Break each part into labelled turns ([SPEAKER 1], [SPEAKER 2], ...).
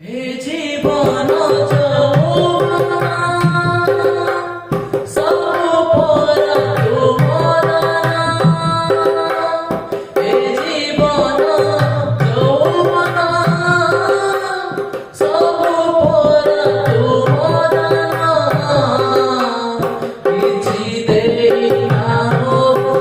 [SPEAKER 1] हे जीवन যৌবনা সব পরা তোমারা হে জীবন যৌবনা সব পরা তোমারা কিছু দেই না বলি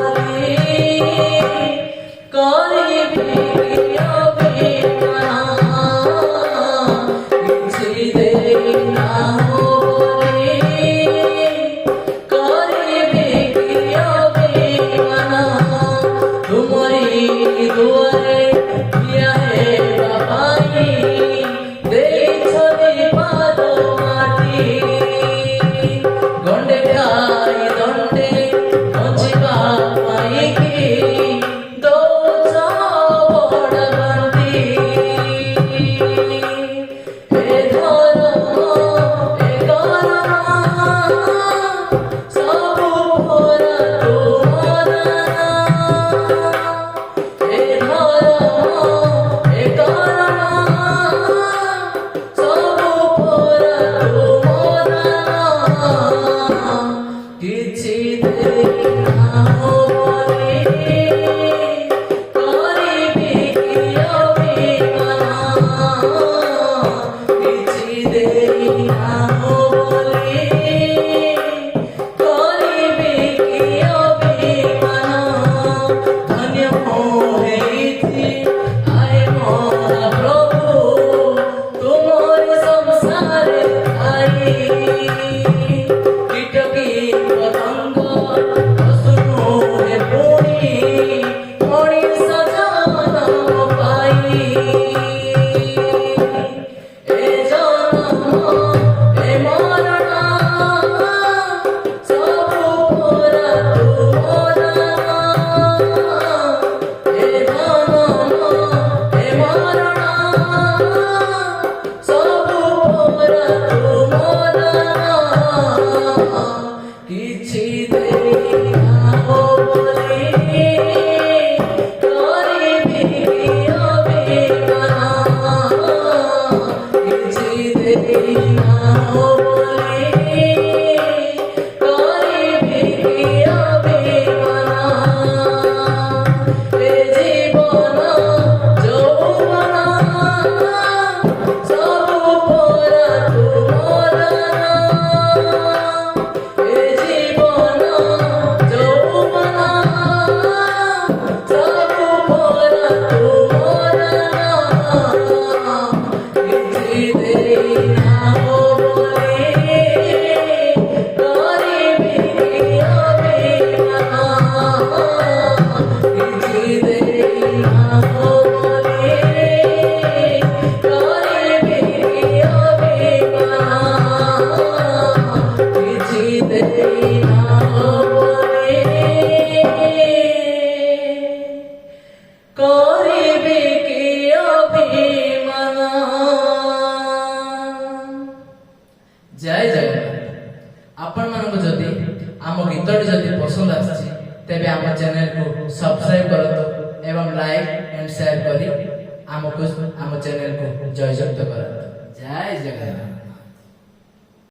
[SPEAKER 1] করিবি जय जगन्नाथ। आपण मानको जदि आम गीतटी जदि पसंद आछि तेबे आम चैनल को सब्सक्राइब करत एवं लाइक एंड शेयर करी आम चैनल को जययुक्त करत। जय जगन्नाथ।